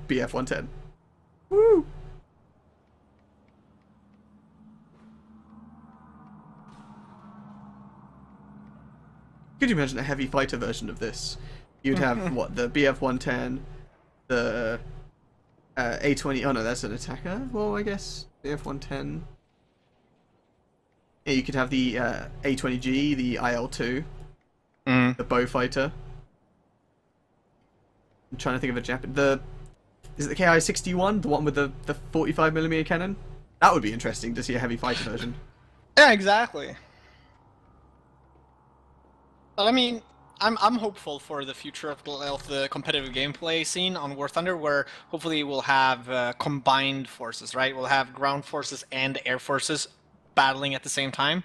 BF-110. Woo! Could you imagine a heavy fighter version of this? You'd have, what, the BF-110, the A-20... Oh no, that's an attacker? Well, I guess. BF-110. Yeah, you could have the A-20G, the IL-2, the bow fighter. I'm trying to think of a Japan... Is it the KI-61? The one with the 45mm cannon? That would be interesting to see a heavy fighter version. Yeah, exactly. But I mean, I'm hopeful for the future of the competitive gameplay scene on War Thunder, where hopefully we'll have combined forces, right? We'll have ground forces and air forces battling at the same time.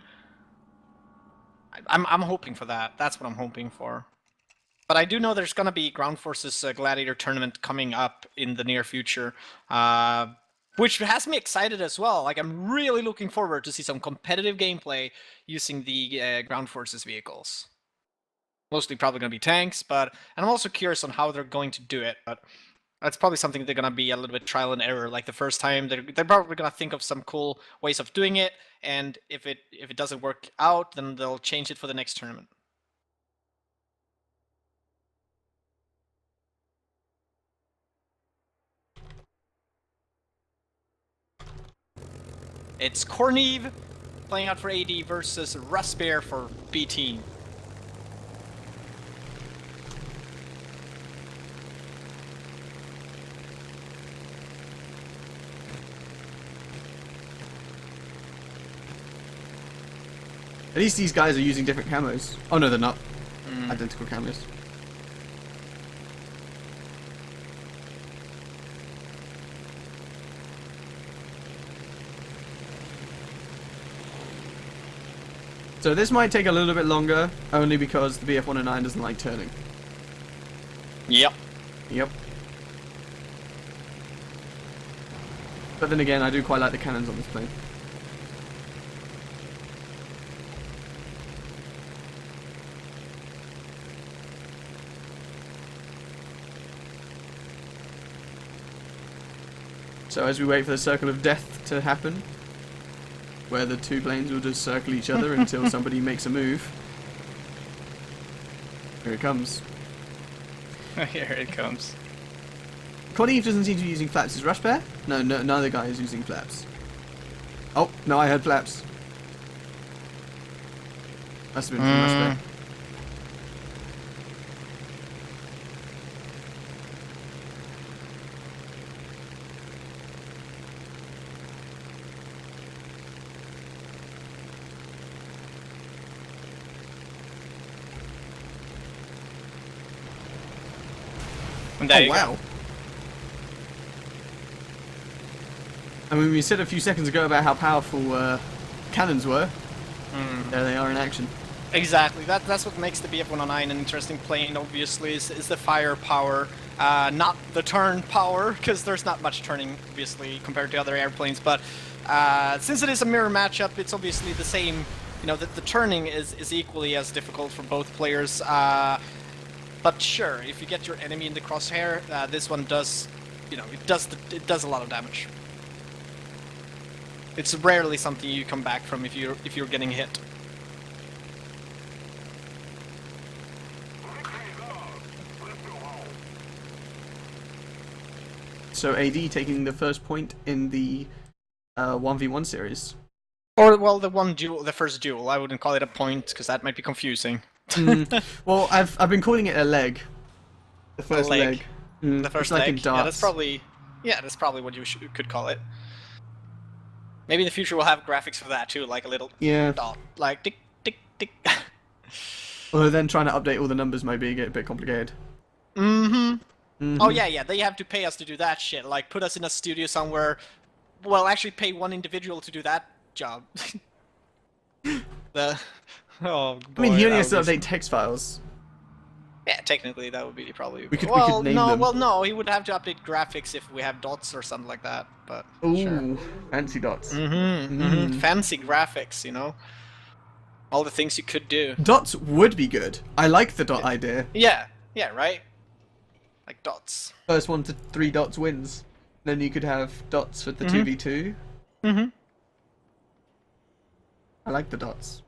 I'm hoping for that. That's what I'm hoping for. But I do know there's going to be Ground Forces Gladiator tournament coming up in the near future, which has me excited as well. Like, I'm really looking forward to see some competitive gameplay using the Ground Forces vehicles. Mostly probably going to be tanks, and I'm also curious on how they're going to do it. But that's probably something they're going to be a little bit trial and error. Like the first time, they're probably going to think of some cool ways of doing it, and if it doesn't work out, then they'll change it for the next tournament. It's Corneve playing out for AD versus Rustbear for B team. At least these guys are using different camos. Oh no, they're not. Identical camos. So this might take a little bit longer, only because the BF-109 doesn't like turning. Yep. Yep. But then again, I do quite like the cannons on this plane. So as we wait for the circle of death to happen, where the two planes will just circle each other until somebody makes a move. Here it comes. Here it comes. Corneve doesn't seem to be using flaps. Is Rushbear? No, neither guy is using flaps. Oh, no, I heard flaps. Must have been from Rushbear. Oh, wow. I mean, we said a few seconds ago about how powerful cannons were. There they are in action. Exactly. That's what makes the BF-109 an interesting plane, obviously, is the firepower, not the turn power, because there's not much turning, obviously, compared to other airplanes. But since it is a mirror matchup, it's obviously the same. You know, the turning is equally as difficult for both players. But sure, if you get your enemy in the crosshair, this one does, you know, it does a lot of damage. It's rarely something you come back from if you're getting hit. So AD taking the first point in the 1v1 series. Or well, the first duel. I wouldn't call it a point because that might be confusing. Well, I've been calling it a leg. The first leg. The first like leg. in darts. Yeah, that's probably what you could call it. Maybe in the future we'll have graphics for that too, like a little dot, like tick tick tick. Although then trying to update all the numbers might be a bit complicated. Oh yeah, they have to pay us to do that shit. Like put us in a studio somewhere. Well, actually pay one individual to do that job. Oh, boy, I mean, he only has to update text files. Yeah, technically that would be probably. We could name them. Well, no, he would have to update graphics if we have dots or something like that. But ooh, sure. Fancy dots. Fancy graphics, you know. All the things you could do. Dots would be good. I like the dot idea. Yeah, right. Like dots. First 1 to 3 dots wins. Then you could have dots for the 2v2. Mm-hmm. I like the dots.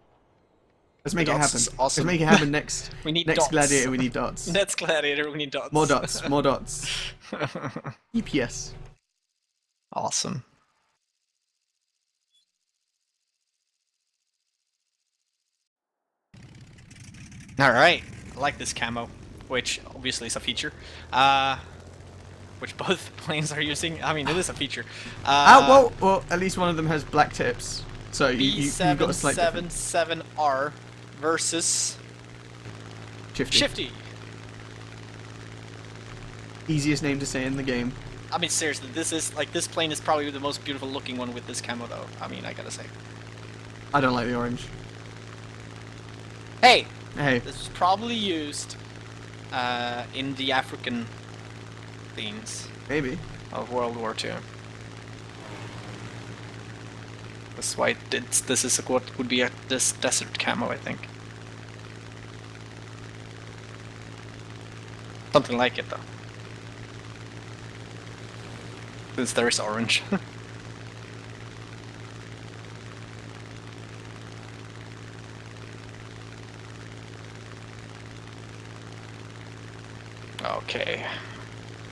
Let's make it Dots happen. is awesome. Let's make it happen next. We need next dots. Gladiator. We need dots. Next Gladiator, we need dots. More dots. More dots. EPS. Awesome. Alright, I like this camo, which obviously is a feature. Which both planes are using. I mean, it is a feature. Well, at least one of them has black tips. So you've got a slight difference. B777R versus Shifty. Easiest name to say in the game. I mean, seriously, this plane is probably the most beautiful looking one with this camo, though. I mean, I gotta say. I don't like the orange. Hey! Hey. This was probably used in the African themes Maybe. of World War II. That's why this is what would be this desert camo, I think. Something like it, though. Since there is orange. Okay.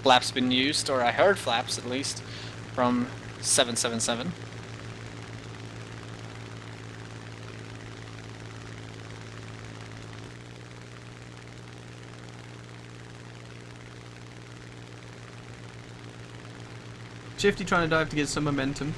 Flaps been used, or I heard flaps at least, from 777. Shifty trying to dive to get some momentum.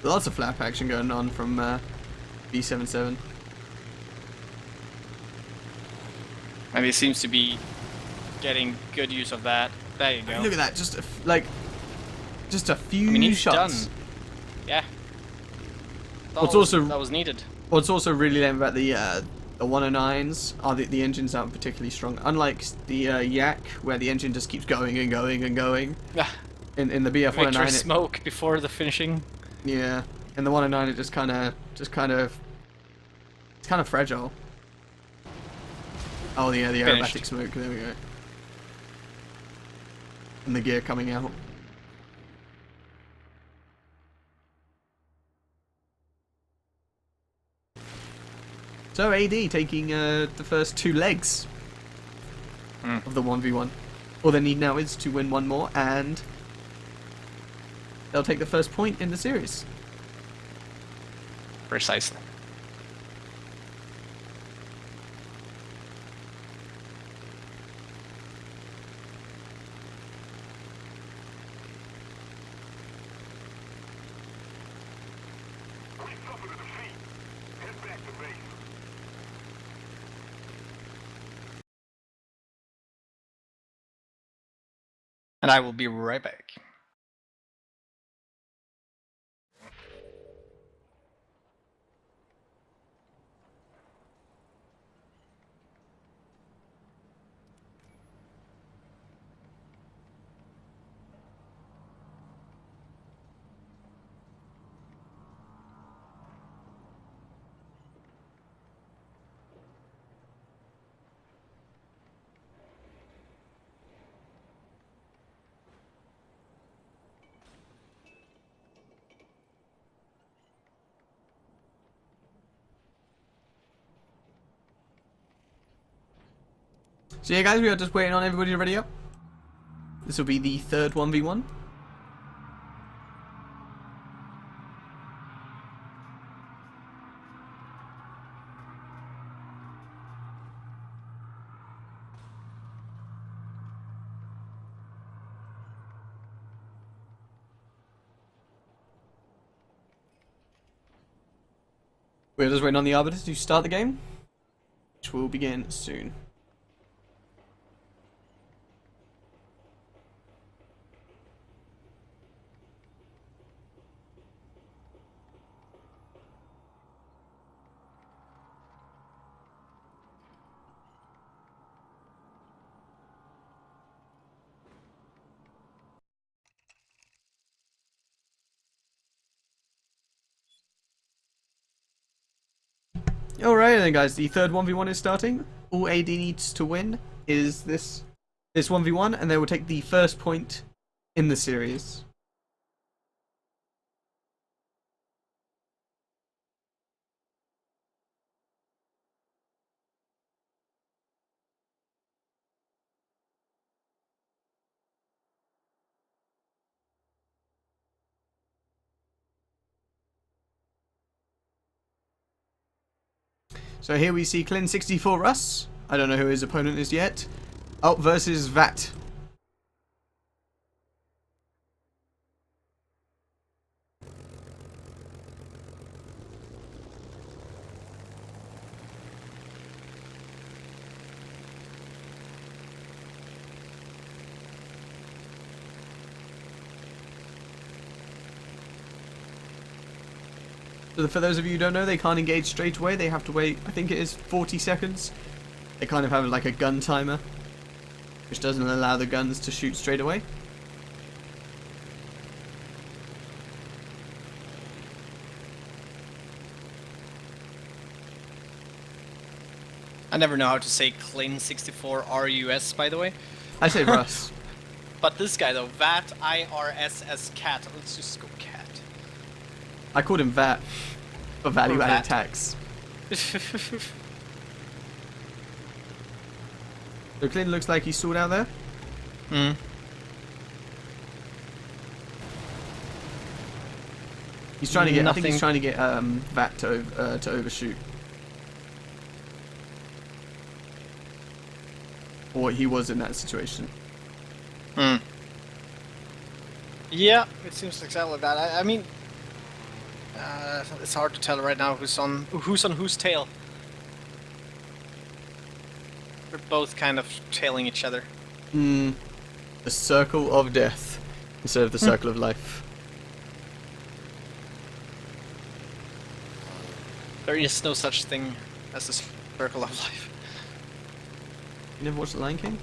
Lots of flap action going on from B77. And he seems to be getting good use of that. There you go. Look at that, just a few I mean, he's shots. done. Yeah. What's That was needed. What's also really lame about the 109s are the engines aren't particularly strong. Unlike the Yak, where the engine just keeps going and going and going. In the BF 109, Victory smoke before the finishing. Yeah, in the 109 it it's kind of fragile. Oh yeah, the aerobatic smoke. There we go. And the gear coming out. So AD taking the first 2 legs of the 1v1. All they need now is to win one more, and they'll take the first point in the series. Precisely. And I will be right back. So yeah guys, we are just waiting on everybody to ready up. This will be the third 1v1. We're just waiting on the Arbiter to start the game, which will begin soon. Alright then guys, the third 1v1 is starting. All AD needs to win is this 1v1, and they will take the first point in the series. So here we see Clin64 Russ. I don't know who his opponent is yet. Oh, versus Vat. So for those of you who don't know, they can't engage straight away. They have to wait, I think it is 40 seconds. They kind of have like a gun timer, which doesn't allow the guns to shoot straight away. I never know how to say Clin64 RUS, by the way. I say Russ. But this guy though, VAT IRSS cat. Let's just go cat. I called him VAT for value added VAT. tax. So Clint looks like he's stalled out there. Hmm. He's trying to get. I think Nothing. he's trying to get VAT to overshoot. Or he was in that situation. Hmm. Yeah, it seems exactly like that. I mean, it's hard to tell right now who's on whose tail. They're both kind of tailing each other. Hmm. The circle of death instead of the circle of life. There is no such thing as a circle of life. You never watched The Lion King?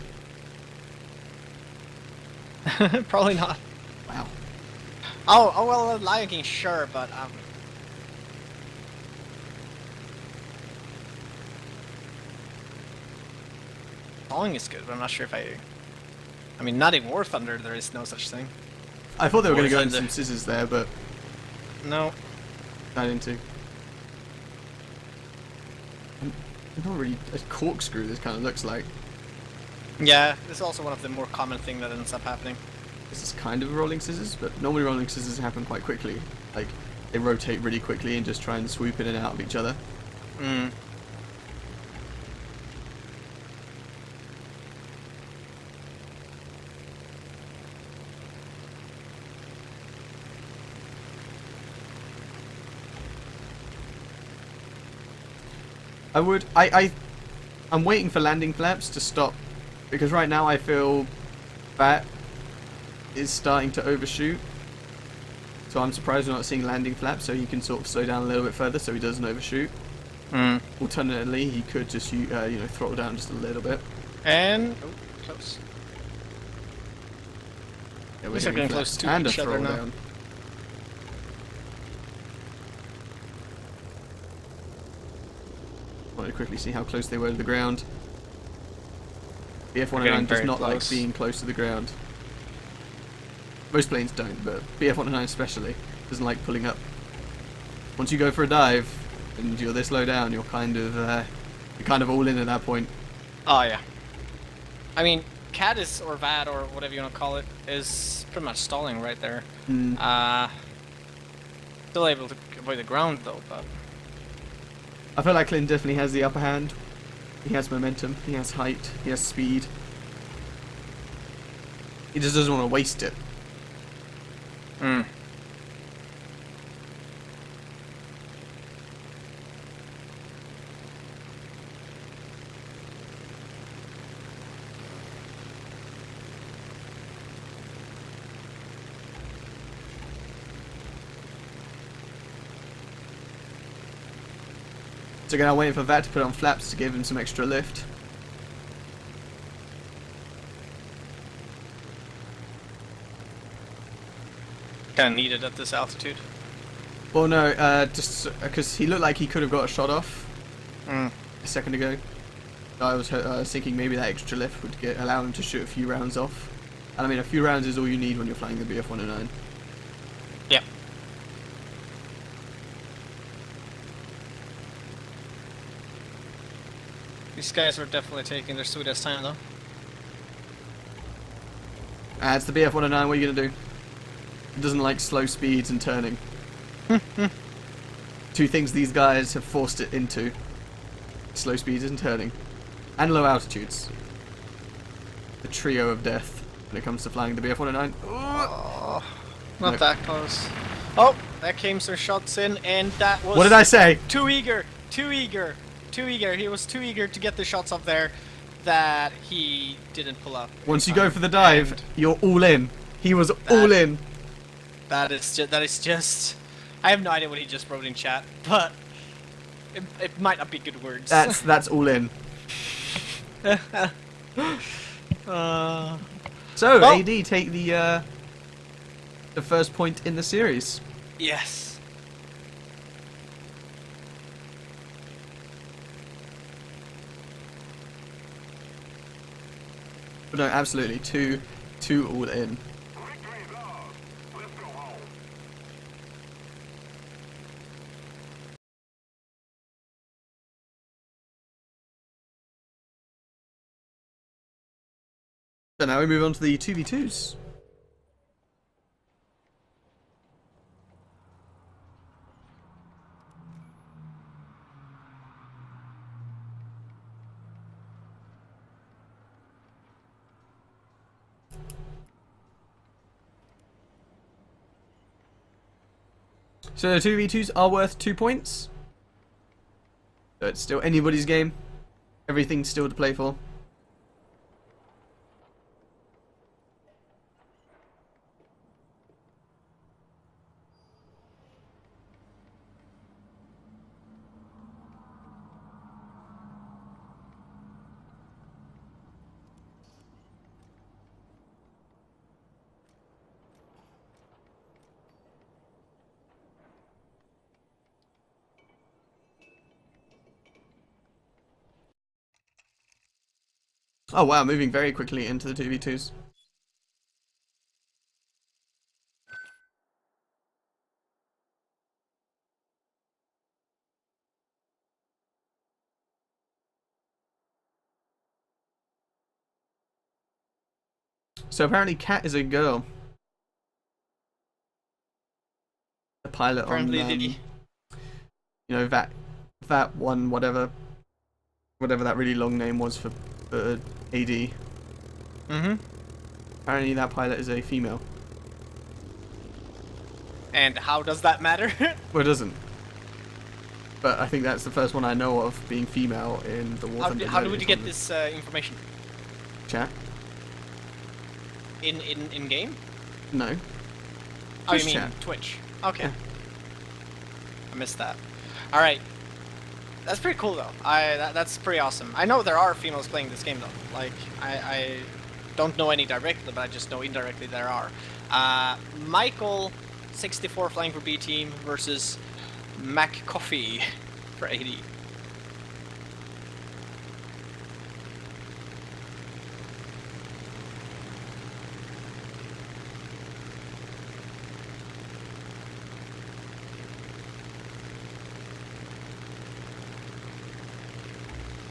Probably not. Wow. Oh well, Lion King, sure, but song is good, but I'm not sure if I mean, not in War Thunder, there is no such thing. I thought they were going to go War into some Thunder. scissors there, but No. not into. Not really a corkscrew. This kind of looks like. Yeah, this is also one of the more common things that ends up happening. This is kind of rolling scissors, but normally rolling scissors happen quite quickly. Like, they rotate really quickly and just try and swoop in and out of each other. Mm. I'm waiting for landing flaps to stop, because right now I feel Bat is starting to overshoot. So I'm surprised we're not seeing landing flaps, so he can sort of slow down a little bit further so he doesn't overshoot. Mm. Alternatively, he could just throttle down just a little bit. And close. Yeah, These are getting close flaps to and a each other throttle now. down. Wanted to quickly see how close they were to the ground. getting BF-109 does very not like close. being close to the ground. Most planes don't, but BF-109 especially doesn't like pulling up. Once you go for a dive and you're this low down, you're kind of all in at that point. Oh yeah. I mean, CAD is, or VAD, or whatever you want to call it, is pretty much stalling right there. Mm. Still able to avoid the ground though, but I feel like Clint definitely has the upper hand. He has momentum, he has height, he has speed. He just doesn't want to waste it. mm. So again, I'm waiting for Vat to put on flaps to give him some extra lift. Kind of needed at this altitude. Well, no, just because he looked like he could have got a shot off Mm. a second ago. I was thinking maybe that extra lift would allow him to shoot a few rounds off. And I mean, a few rounds is all you need when you're flying the BF-109. Yep. These guys are definitely taking their sweet ass time, though. It's the BF-109, what are you going to do? It doesn't like slow speeds and turning. Two things these guys have forced it into. Slow speeds and turning. And low altitudes. The trio of death when it comes to flying the BF-109. Oh, not No. that close. Oh, there came some shots in, and that was... What did I say? Too eager, too eager, too eager. He was too eager to get the shots up there that he didn't pull up. Once you go for the dive, And you're all in. He was all in. that is just... I have no idea what he just wrote in chat, but it might not be good words. That's all in. uh, So, well- AD take the first point in the series. yes. But no, absolutely, two all in. So now we move on to the 2v2s. So the 2v2s are worth 2 points. So it's still anybody's game. Everything's still to play for. Oh wow, moving very quickly into the 2v2s. So apparently Kat is a girl. The pilot Apparently on, did he? you know, that one, whatever that really long name was for AD. Mm-hmm. Apparently that pilot is a female. And how does that matter? Well, it doesn't. But I think that's the first one I know of being female in the War how Thunder did you Gladiator get tournament. this information? Chat? In game? No. Oh, you Just mean chat. Twitch? Okay. Yeah. I missed that. All right. That's pretty cool though. That's pretty awesome. I know there are females playing this game though. Like I don't know any directly, but I just know indirectly there are. Michael, 64 flying for B team versus Mac Coffee for 80.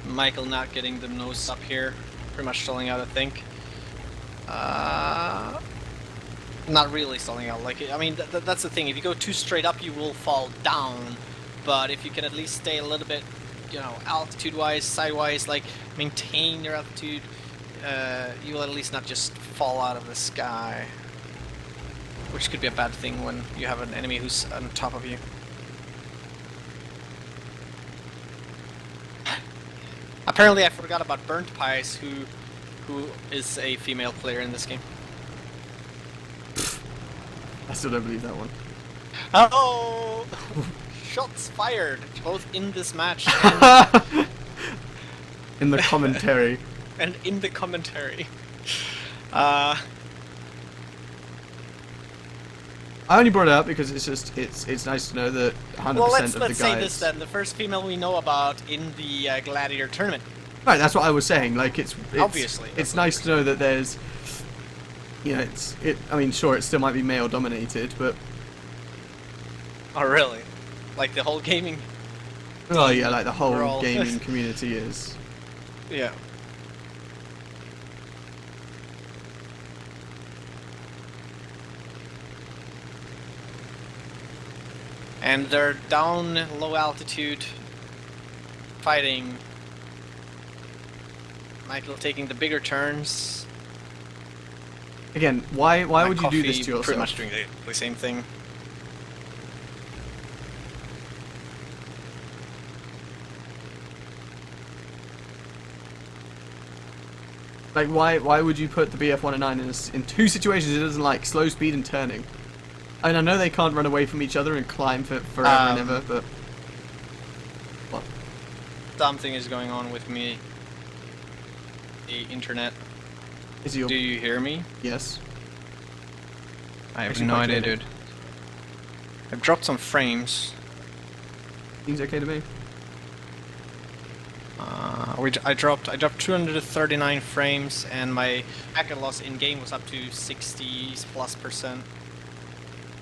Michael not getting the nose up here, pretty much stalling out, I think. Not really stalling out. Like, I mean, that's the thing. If you go too straight up, you will fall down. But if you can at least stay a little bit, you know, altitude-wise, side-wise, like maintain your altitude, you will at least not just fall out of the sky, which could be a bad thing when you have an enemy who's on top of you. Apparently, I forgot about Burnt Pies, who is a female player in this game. I still don't believe that one. Oh! Shots fired, both in this match In the commentary. and in the commentary. I only brought it up because it's nice to know that 100% Well, of the let's guys. say this then. The first female we know about in the Gladiator tournament. Right, that's what I was saying. Like it's Obviously, it's nice to know that there's, you know, I mean, sure, it still might be male dominated, but. Oh really? Like the whole gaming. Oh yeah, like the whole Overall. gaming community is. Yeah. And they're down low altitude fighting. Michael taking the bigger turns. Again, why My would you do this coffee to yourself? Pretty much doing the same thing. Like, why would you put the BF-109 in two situations it doesn't like? Slow speed and turning. I mean, I know they can't run away from each other and climb for forever and ever, but... What? Something is going on with me. The internet. Is your... Do you hear me? Yes. I have Actually, no quite idea, clearly. dude. I've dropped some frames. Seems okay to me. I dropped 239 frames, and my packet loss in game was up to 60+%,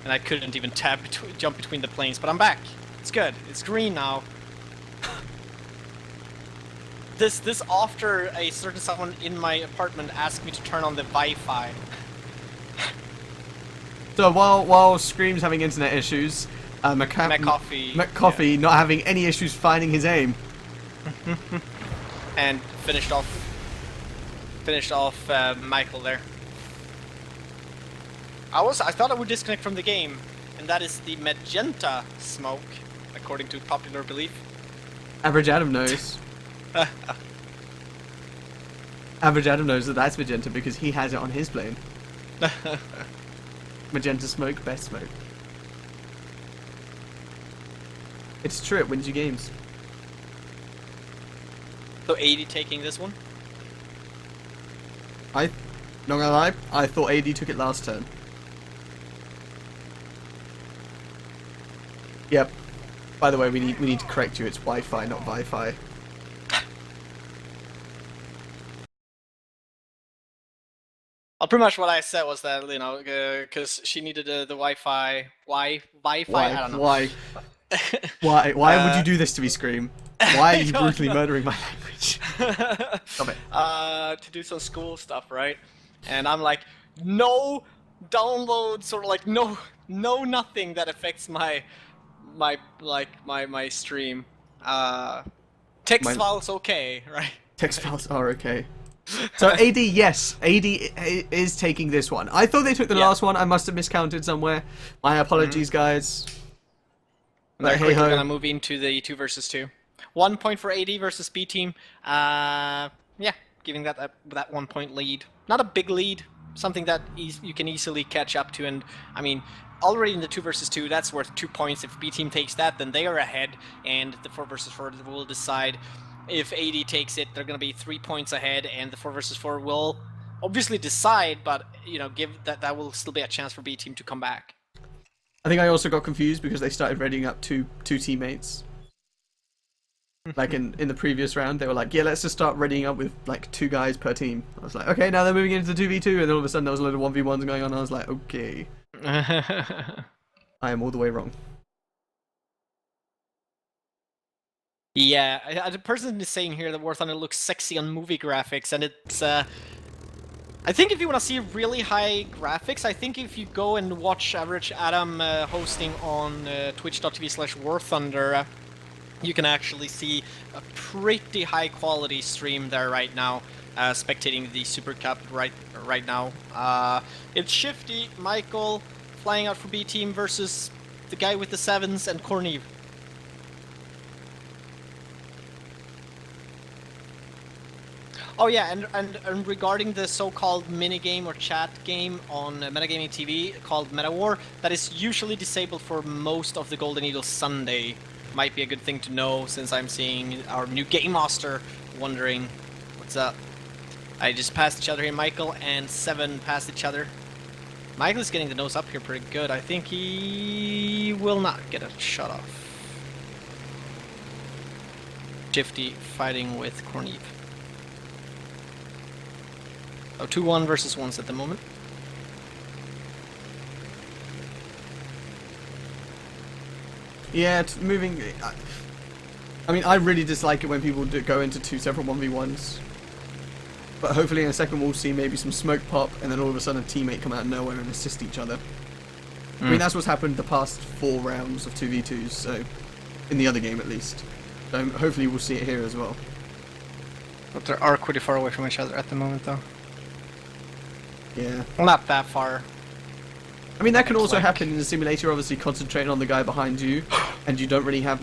and I couldn't even jump between the planes. But I'm back. It's good. It's green now. This after a certain someone in my apartment asked me to turn on the Wi-Fi. So while Scream's having internet issues, McCoffee not having any issues finding his aim. and finished off Michael there. I thought I would disconnect from the game, and that is the magenta smoke, according to popular belief. Average Adam knows. Average Adam knows that that's magenta because he has it on his plane. Magenta smoke, best smoke. It's true, it wins you games. So 80 taking this one? Not gonna lie, I thought AD took it last turn. Yep. By the way, we need to correct you. It's Wi-Fi, not Wi-Fi. Well, pretty much what I said was that, you know, because she needed the Wi-Fi. Wi-Fi? I don't know. Why? Why would you do this to me, Scream? Why are you brutally murdering my language? Stop it. To do some school stuff, right? And I'm like, no downloads or like no nothing that affects my stream. Text files okay, right? Text files are okay. So AD, yes, AD is taking this one. I thought they took the last one. I must have miscounted somewhere. My apologies, guys. But hey, we're gonna move into the 2 versus 2. 1 point for AD versus B team. Yeah, giving that 1 point lead. Not a big lead, something that you can easily catch up to. And I mean, already in the 2 versus 2, that's worth 2 points. If B team takes that, then they are ahead, and the 4 versus 4 will decide. If AD takes it, they're going to be 3 points ahead, and the 4 versus 4 will obviously decide, but you know, give that will still be a chance for B team to come back. I think I also got confused because they started readying up two teammates. Like in the previous round, they were like, yeah, let's just start readying up with like 2 guys per team. I was like, okay, now they're moving into 2v2, and then all of a sudden there was a load of 1v1s going on, and I was like, okay. I am all the way wrong. Yeah, the person is saying here that War Thunder looks sexy on movie graphics, and it's, I think if you want to see really high graphics, I think if you go and watch Average Adam hosting on twitch.tv/War Thunder, you can actually see a pretty high quality stream there right now, spectating the Super Cup right now. It's Shifty, Michael, flying out for B team versus the guy with the 7s and Corneve. Oh yeah, and regarding the so-called minigame or chat game on Metagamingtv called Meta War, that is usually disabled for most of the Golden Eagle Sunday. Might be a good thing to know since I'm seeing our new Game Master wondering what's up. I just passed each other here, Michael and 7 passed each other. Michael's getting the nose up here pretty good. I think he will not get a shot off. Shifty fighting with Corneve. So 2-1 versus 1s at the moment. Yeah, it's moving. I mean, I really dislike it when people go into 2 separate 1v1s. But hopefully in a second we'll see maybe some smoke pop, and then all of a sudden a teammate come out of nowhere and assist each other. I mean, that's what's happened the past 4 rounds of 2v2s, so in the other game at least. So hopefully we'll see it here as well. But they are pretty far away from each other at the moment, though. Yeah. Well, not that far. I mean, that can also happen in the simulator, obviously concentrating on the guy behind you, and you don't really have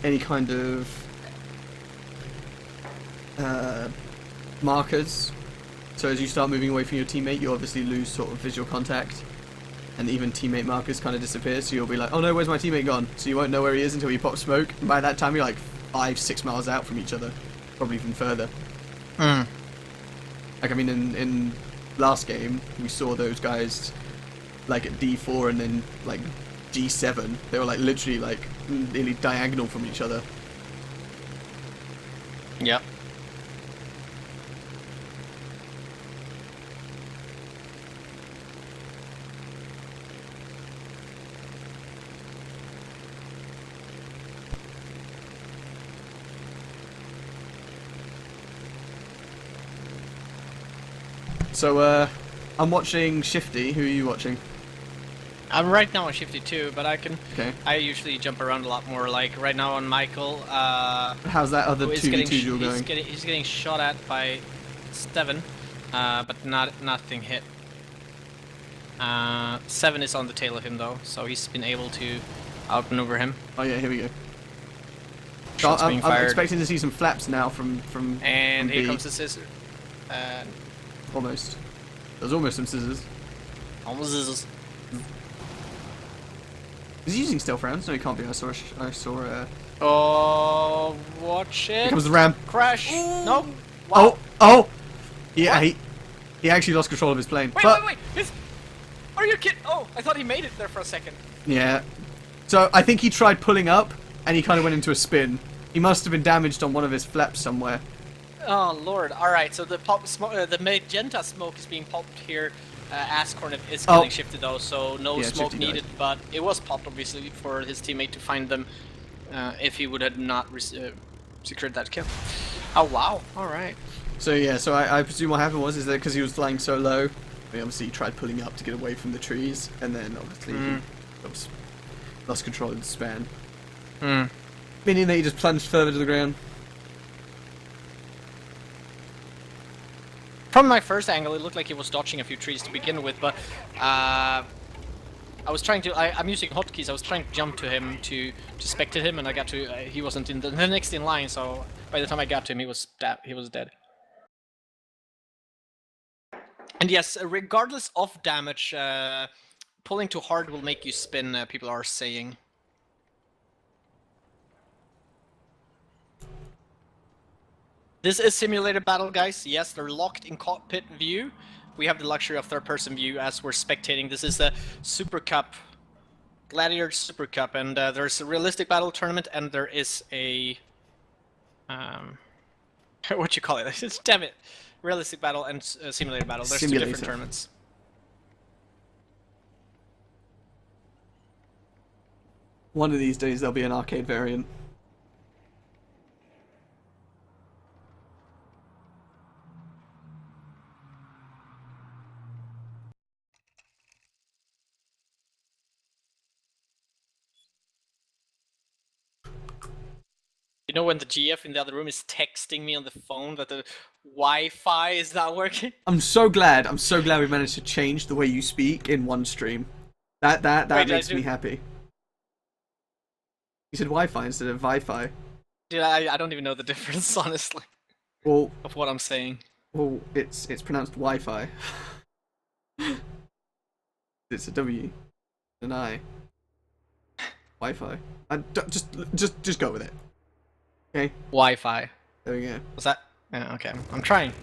any kind of markers. So as you start moving away from your teammate, you obviously lose sort of visual contact, and even teammate markers kind of disappear, so you'll be like, oh no, where's my teammate gone? So you won't know where he is until you pop smoke, and by that time you're like 5-6 miles out from each other, probably even further. Like, I mean, in last game, we saw those guys like at D4 and then like G7. They were like literally like nearly diagonal from each other. Yep. So, I'm watching Shifty. Who are you watching? I'm right now on Shifty too, but Okay. I usually jump around a lot more. Like right now on Michael. How's that other 2v2 duel going? He's getting shot at by 7, but nothing hit. 7 is on the tail of him though, so he's been able to outmaneuver him. Oh yeah, here we go. So Shots being fired. I'm expecting to see some flaps now from And from here B. comes the scissor. Almost. There's almost some scissors. Almost scissors. Is he using stealth rounds? No, he can't be. I saw. Oh, watch it! Here comes the ram. Crash! Ooh. No! Wow. Oh! Yeah, he actually lost control of his plane. Wait! Are you kidding? Oh, I thought he made it there for a second. Yeah. So I think he tried pulling up, and he kind of went into a spin. He must have been damaged on one of his flaps somewhere. Oh lord! All right, so the the magenta smoke is being popped here. As Cornet is getting shifted though, so no smoke needed. But it was popped obviously for his teammate to find them. If he would have not secured that kill. Oh wow! All right. So yeah, so I presume what happened was that because he was flying so low, he obviously tried pulling up to get away from the trees, and then obviously he lost control of the span. Meaning that he just plunged further to the ground. From my first angle, it looked like he was dodging a few trees to begin with, but I was trying to. I'm using hotkeys. I was trying to jump to him to spectate him, and I got to. He wasn't in the next in line, so by the time I got to him, he was dead. And yes, regardless of damage, pulling too hard will make you spin. People are saying. This is simulated battle, guys. Yes, they're locked in cockpit view. We have the luxury of third-person view as we're spectating. This is the Super Cup, Gladiator Super Cup, and there's a realistic battle tournament, and there is a what you call it? Damn it, realistic battle and simulated battle. There's 2 different tournaments. One of these days there'll be an arcade variant. You know when the GF in the other room is texting me on the phone that the Wi-Fi is not working? I'm so glad we managed to change the way you speak in one stream. That makes me happy. You said Wi-Fi instead of Wi-Fi. Dude, I don't even know the difference, honestly. Well, of what I'm saying. Well, it's pronounced Wi-Fi. It's a W, an I. Wi-Fi. Just go with it. Okay. Wi-Fi. There we go. Was that? Yeah. Okay. I'm trying.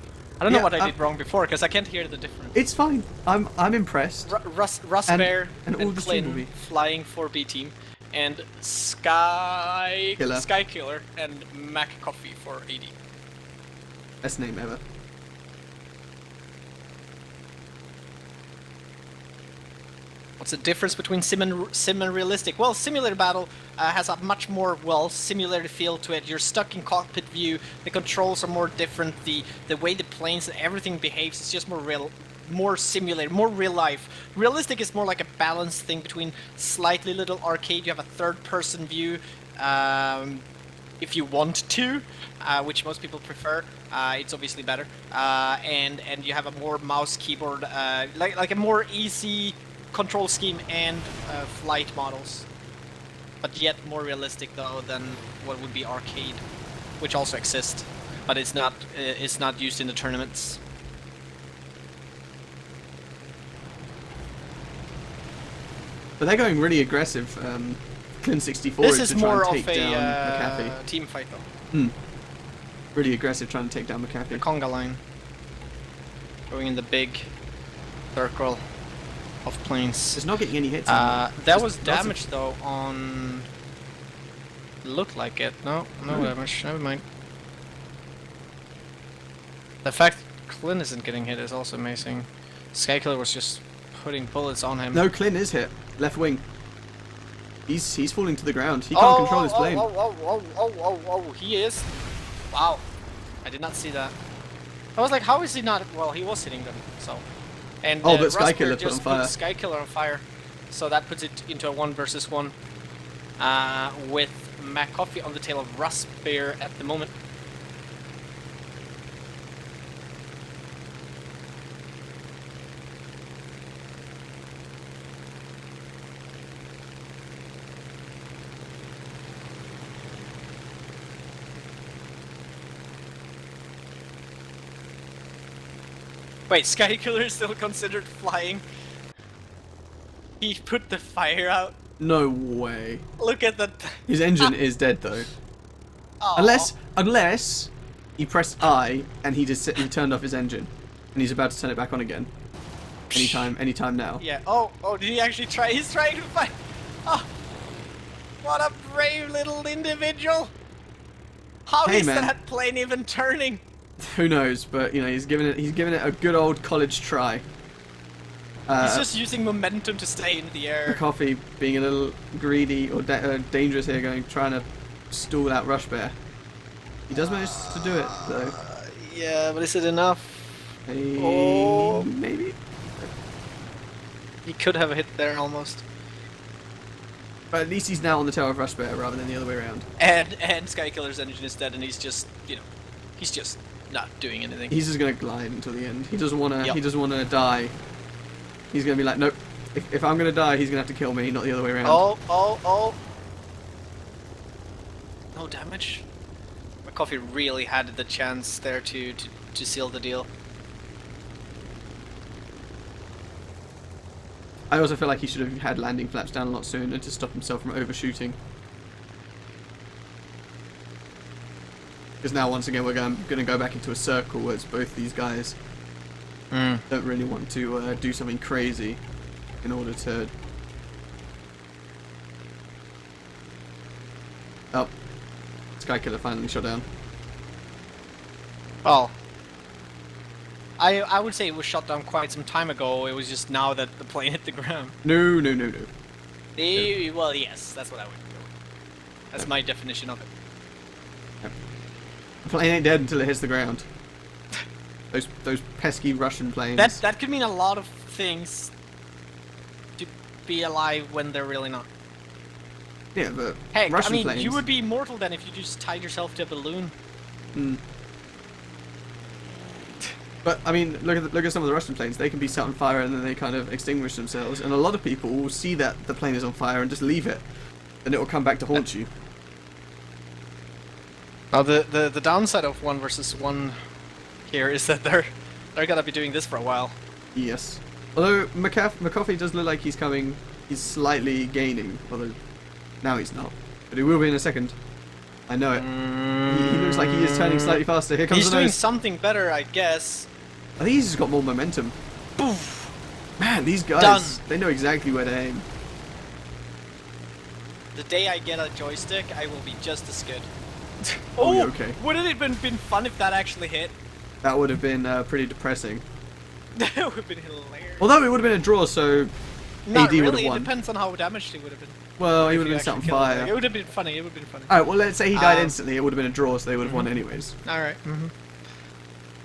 I don't know Yeah, what I did wrong before because I can't hear the difference. It's fine. I'm impressed. Russ Bear and all the stream will Clint be. flying for B team, and Sky Killer and Mac Coffee for AD. Best name ever. What's the difference between sim and realistic? Well, simulator battle has a much more, well, simulator feel to it. You're stuck in cockpit view. The controls are more different. The way the planes and everything behaves is just more real, more simulated, more real life. Realistic is more like a balanced thing between slightly little arcade. You have a third-person view if you want to, which most people prefer. It's obviously better, and you have a more mouse keyboard, like a more easy control scheme and flight models, but yet more realistic though than what would be arcade, which also exists, but it's not used in the tournaments. But they're going really aggressive. Clin 64 This is is to try more and of take down a McAfee. team fight though. Really aggressive trying to take down The McAfee. conga line going in the big circle of planes. It's not getting any hits. That was damage though on. Looked like it. No damage. Never mind. The fact Clint isn't getting hit is also amazing. Skykiller was just putting bullets on him. No, Clin is hit. Left wing. He's falling to the ground. He can't control his plane. Oh, he is. Wow. I did not see that. I was like, how is he not? Well, he was hitting them, so. And Oh, but Russ Skykiller Bear put on just fire. Skykiller on fire. So that puts it into a 1 versus 1. With Mac Coffee on the tail of Russ Bear at the moment. Wait, Skykiller is still considered flying? He put the fire out? No way. Look at that. His engine is dead though. Aw. Unless he pressed I and he turned off his engine, and he's about to turn it back on again. Anytime now. Yeah. Oh, did he actually try? He's trying to fight. Oh, what a brave little individual. How Hey, is man. that plane even turning? Who knows? But you know, he's giving it a good old college try. He's just using momentum to stay in the air. Coffee being a little greedy or dangerous here, trying to stall out Rush Bear. He does manage to do it though. Yeah, but is it enough? Oh, maybe. He could have a hit there almost. But at least he's now on the tail of Rush Bear rather than the other way around. And Skykiller's engine is dead, and he's just, he's just not doing anything. He's just gonna glide until the end. He doesn't wanna. Yep. He doesn't wanna die. He's gonna be like, nope. If I'm gonna die, he's gonna have to kill me, not the other way around. Oh. No damage. McCoffee really had the chance there to seal the deal. I also feel like he should have had landing flaps down a lot sooner to stop himself from overshooting. Because now, once again, we're going to go back into a circle where it's both these guys don't really want to do something crazy in order to... Oh. Skykiller finally shot down. Well, I would say it was shot down quite some time ago. It was just now that the plane hit the ground. No. Well, yes, that's what I would do. That's my definition of it. The plane ain't dead until it hits the ground. Those pesky Russian planes. That could mean a lot of things to be alive when they're really not. Yeah, but Hey, Russian I mean, planes. you would be immortal then if you just tied yourself to a balloon. But I mean, look at some of the Russian planes. They can be set on fire and then they kind of extinguish themselves. And a lot of people will see that the plane is on fire and just leave it, and it will come back to haunt you. Now the downside of 1 versus 1 here is that they're gonna be doing this for a while. Yes. Although McAfee does look like he's coming. He's slightly gaining. Although now he's not. But he will be in a second. I know it. He looks like he is turning slightly faster. Here comes He's the doing nose. something better, I guess. I think he's just got more momentum. Boof. Man, these guys, Done. they know exactly where to aim. The day I get a joystick, I will be just as good. Oh, yeah, okay. Wouldn't it have been fun if that actually hit? That would have been pretty depressing. That would have been hilarious. Although it would have been a draw, so Not AD would really, have won. it depends on how damaged he would have been. Well, he If would you have been set on actually killed him. fire. It would have been funny, it would have been funny. Alright, well, let's say he died Um, instantly. It would have been a draw, so they would have won anyways. Alright.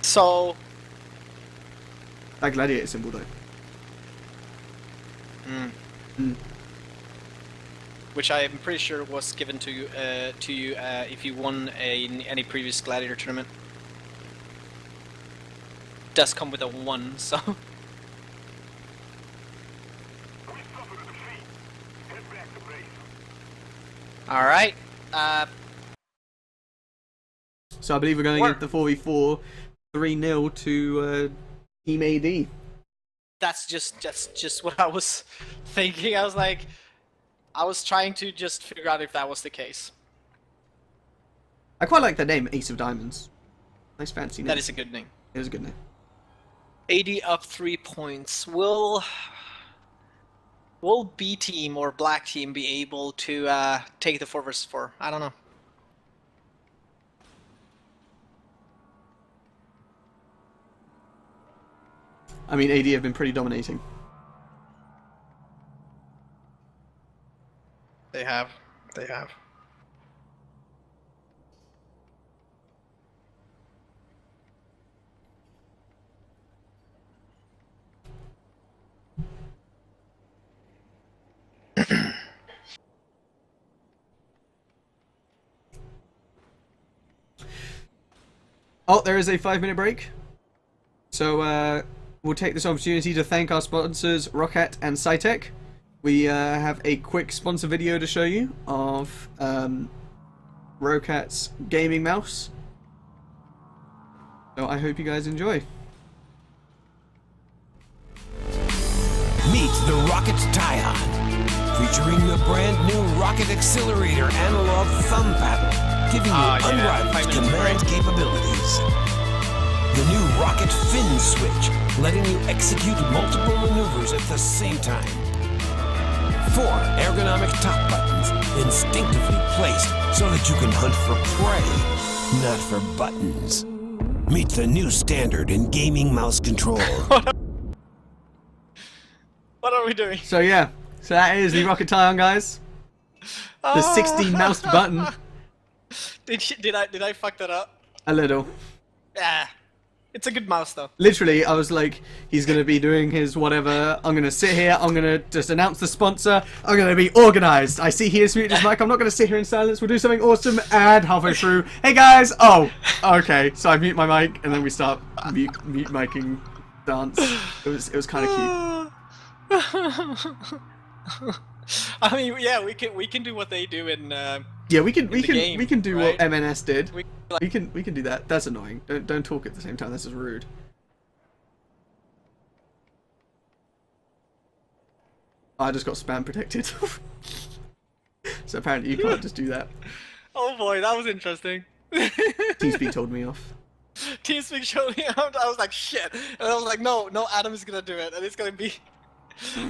So... That gladiator symbol, though. Which I'm pretty sure was given to you if you won any previous gladiator tournament. Does come with a 1, so... Alright, So I believe we're going into the 4v4, 3-0 to Team AD. that's just what I was thinking. I was like, I was trying to just figure out if that was the case. I quite like the name, Ace of Diamonds. Nice fancy name. That is a good name. It is a good name. AD up 3 points. Will B team or black team be able to take the 4 versus 4? I don't know. I mean, AD have been pretty dominating. They have. They have. Oh, there is a 5-minute break. So we'll take this opportunity to thank our sponsors, Roccat and Cytec. We have a quick sponsor video to show you of Rocat's gaming mouse. So I hope you guys enjoy. Meet the Rocket Tyon, featuring the brand new Rocket Accelerator analog thumb paddle, giving you unrivaled command capabilities. The new Rocket Fin switch, letting you execute multiple maneuvers at the same time. 4 ergonomic top buttons, instinctively placed so that you can hunt for prey, not for buttons. Meet the new standard in gaming mouse control. What are we doing? So yeah, so that is the Rocket Tyon, guys. The 16-moused button. Did I fuck that up? A little. Yeah. It's a good mouse though. Literally, I was like, he's going to be doing his whatever. I'm going to sit here. I'm going to just announce the sponsor. I'm going to be organized. I see he has muted his mic. I'm not going to sit here in silence. We'll do something awesome. And halfway through, hey guys. Oh, okay. So I mute my mic and then we start mute micing dance. It was kind of cute. I mean, yeah, we can do what they do in. Yeah, we can game, do right? what MNS did. We, We can do that. That's annoying. Don't talk at the same time. This is rude. I just got spam protected. So apparently you can't just do that. Oh boy, that was interesting. TeamSpeak told me off. TeamSpeak showed me out. I was like, shit. And I was like, no, Adam is gonna do it, and it's gonna be.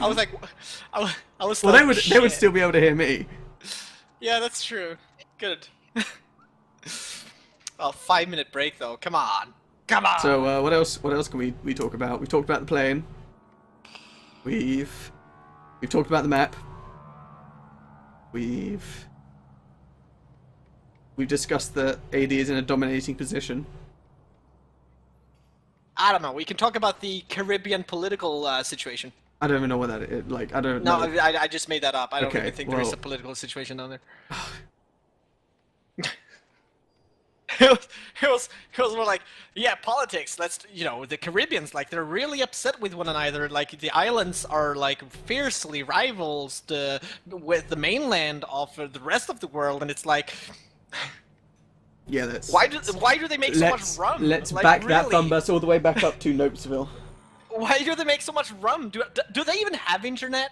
I was like, I was. Well, like, they would still be able to hear me. Yeah, that's true. Good. Oh, 5-minute break though. Come on. Come on. So what else can we talk about? We've talked about the plane. We've talked about the map. We've discussed that AD is in a dominating position. I don't know. We can talk about the Caribbean political situation. I don't even know what that is. Like, I don't No, know. I just made that up. I don't Okay, even think there is well- a political situation down there. it was more like, yeah, politics. Let's, the Caribbeans, like, they're really upset with one another. Like, the islands are like fiercely rivals with the mainland of the rest of the world, and it's like, Yeah, that's. why do they make so much rum? Let's Like, back that really? thumb bus all the way back up to Nopesville. Why do they make so much rum? Do they even have internet?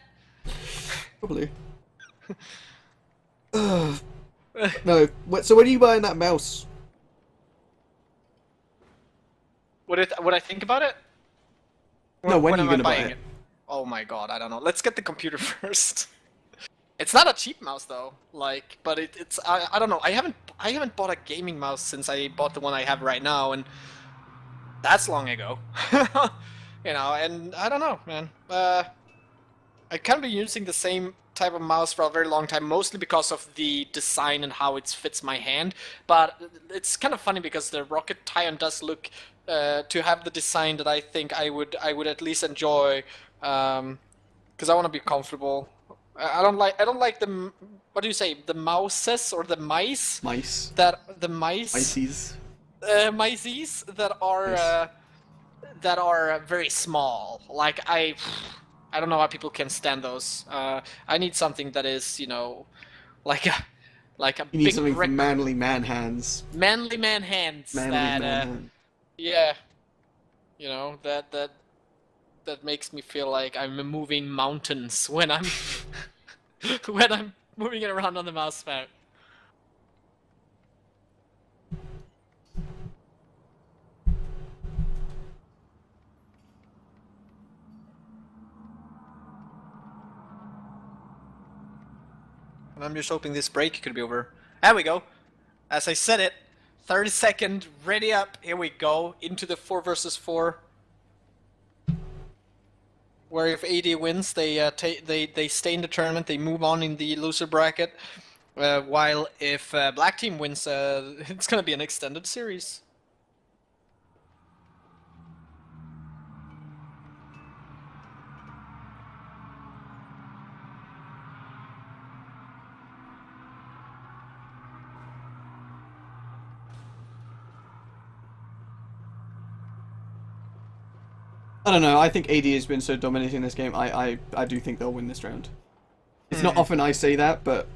Probably. No. So when are you buying that mouse? Would I think about it? No, when are you am I gonna buy buying it? Oh my god, I don't know. Let's get the computer first. It's not a cheap mouse though, like, but it's I don't know. I haven't bought a gaming mouse since I bought the one I have right now, and that's long ago. You know, and I don't know, man. I kind of been using the same type of mouse for a very long time, mostly because of the design and how it fits my hand. But it's kind of funny because the Rocket Titan does look to have the design that I think I would at least enjoy, because I want to be comfortable. I don't like the, what do you say, the mouses or the mice? Mice. Mices that are very small. Like I don't know how people can stand those. I need something that is, you know, like a You need big something for manly man hands. manly man hands. Yeah, you know, that makes me feel like I'm moving mountains when I'm when I'm moving it around on the mouse pad. And I'm just hoping this break could be over. There we go. As I said it, 30-second, ready up. Here we go into the 4 versus 4. Where if AD wins, they stay in the tournament. They move on in the loser bracket. While if Black Team wins, it's gonna be an extended series. I don't know. I think AD has been so dominating in this game. I do think they'll win this round. It's not often I say that, but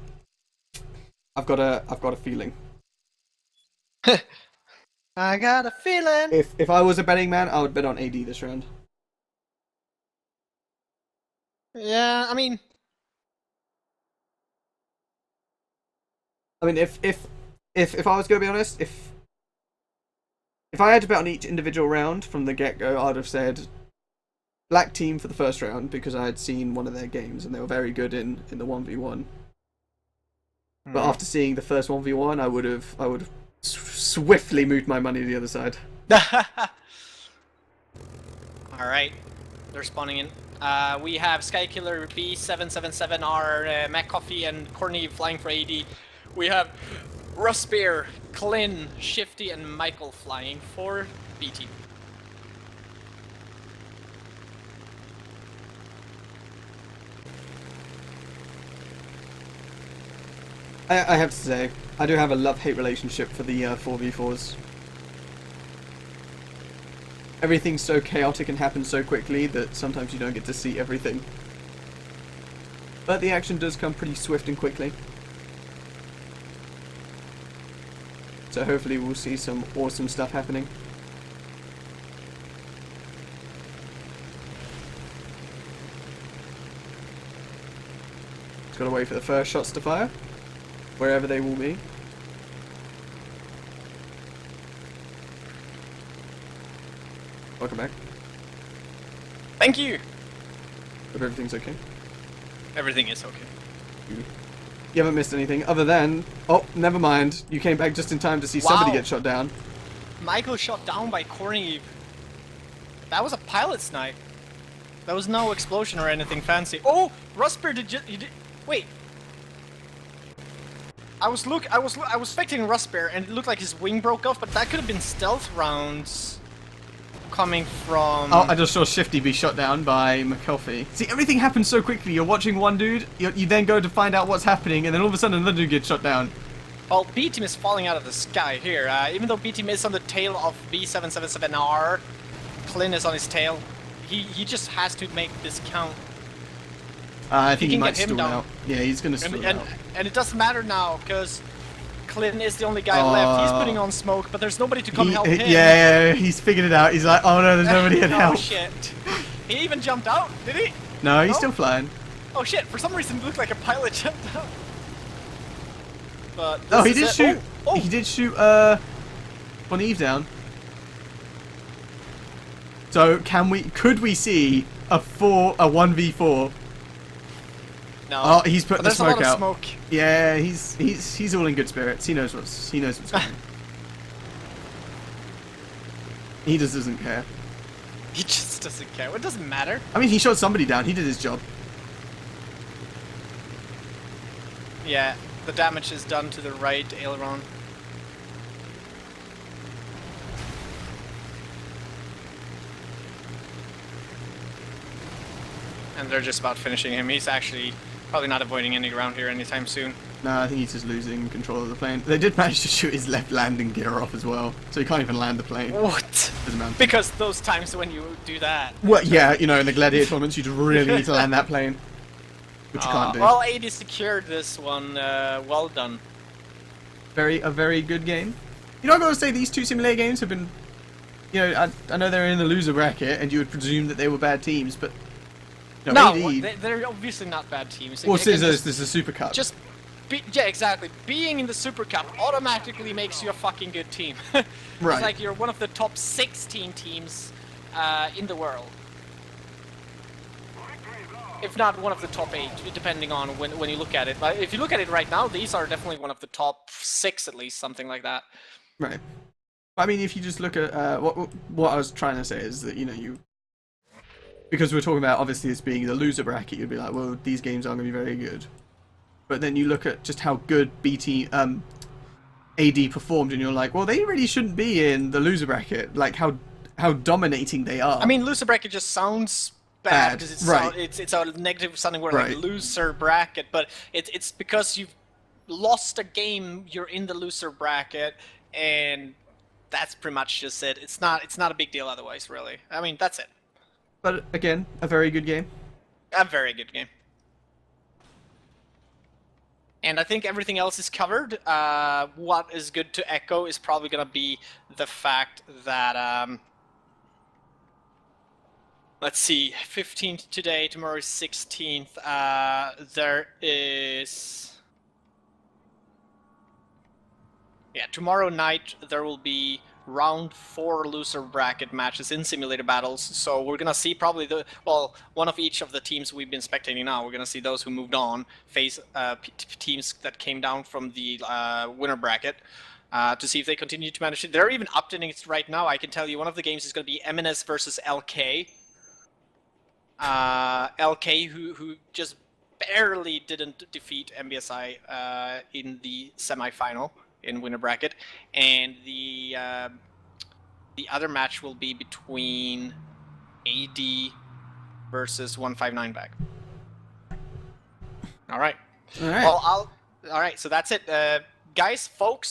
I've got a feeling. I got a feeling. If I was a betting man, I would bet on AD this round. Yeah, I mean, if I was going to be honest, if I had to bet on each individual round from the get-go, I'd have said Black Team for the first round because I had seen one of their games and they were very good in the 1v1. But after seeing the first 1v1, I would have swiftly moved my money to the other side. All right, they're spawning in. We have Skykiller B777R, McCoffee, and Corny flying for AD. We have Ruspear, Clin, Shifty, and Michael flying for B team. I have to say, I do have a love-hate relationship for the 4v4s. Everything's so chaotic and happens so quickly that sometimes you don't get to see everything. But the action does come pretty swift and quickly. So hopefully we'll see some awesome stuff happening. Just gotta wait for the first shots to fire, wherever they will be. Welcome back. Thank you! Hope everything's okay. Everything is okay. You haven't missed anything other than... Oh, never mind. You came back just in time to see somebody get shot down. Michael shot down by Corny. That was a pilot snipe. There was no explosion or anything fancy. Oh! Rusper wait. I was expecting Rusper and it looked like his wing broke off, but that could have been stealth rounds coming from... Oh, I just saw Shifty be shot down by McCoffee. See, everything happens so quickly. You're watching one dude, you then go to find out what's happening, and then all of a sudden another dude gets shot down. Well, B-Team is falling out of the sky here. Even though B-Team is on the tail of B777R, Clin is on his tail. He just has to make this count. I think he might stall out. Yeah, he's gonna stall out. And it doesn't matter now, because Clin is the only guy left. He's putting on smoke, but there's nobody to come help him. Yeah, he's figured it out. He's like, oh no, there's nobody to help. Oh shit. He even jumped out, did he? No, he's still flying. Oh shit, for some reason it looked like a pilot jumped out. But oh, he did shoot. He did shoot, on Eve down. So could we see a 1v4? No. Oh, he's put the there's smoke a lot out. of smoke. Yeah, he's all in good spirits. He knows what's coming. He just doesn't care. He just doesn't care. It doesn't matter. I mean, he shot somebody down. He did his job. Yeah, the damage is done to the right aileron. And they're just about finishing him. He's actually probably not avoiding any ground here anytime soon. No, I think he's just losing control of the plane. They did manage to shoot his left landing gear off as well, so he can't even land the plane. What? Doesn't matter. Because those times when you do that. Well, yeah, you know, in the Gladiator tournaments, you just really need to land that plane, which you can't do. Well, 80 secured this one. Well done. A very good game. You know, I've got to say, these two simulator games have been, you know, I know they're in the loser bracket, and you would presume that they were bad teams, but you know, no, they're obviously not bad teams. Well, this is a Super Cup. Yeah, exactly. Being in the Super Cup automatically makes you a fucking good team. Right. It's like you're one of the top 16 teams in the world. If not one of the top 8, depending on when you look at it. But if you look at it right now, these are definitely one of the top 6 at least, something like that. Right. I mean, if you just look at what I was trying to say is that, you know, because we're talking about obviously this being the loser bracket, you'd be like, well, these games aren't going to be very good. But then you look at just how good AD performed, and you're like, well, they really shouldn't be in the loser bracket. Like how dominating they are. I mean, loser bracket just sounds bad because it's a negative sounding word, Right. like loser bracket. But it's because you've lost a game, you're in the loser bracket, and that's pretty much just it. It's not a big deal otherwise, really. I mean, that's it. But again, a very good game. A very good game. And I think everything else is covered. What is good to echo is probably going to be the fact that, let's see, 15th today, tomorrow is 16th. There is... Yeah, tomorrow night there will be round 4 loser bracket matches in simulator battles. So we're gonna see probably one of each of the teams we've been spectating now. We're gonna see those who moved on face teams that came down from the winner bracket to see if they continue to manage it. They're even updating it right now. I can tell you one of the games is gonna be MNS versus LK. LK who just barely didn't defeat MBSI in the semi-final in winner bracket, and the other match will be between AD versus 159 bag. All right. All right. Well, all right. So that's it, guys, folks.